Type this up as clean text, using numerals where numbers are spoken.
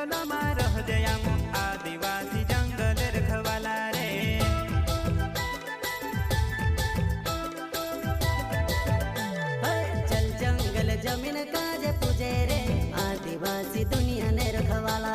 जंगल में रह जयाम आदिवासी जंगल रखवाला रे। चल जंगल जमीन काज पूजे रे आदिवासी दुनिया ने रखवाला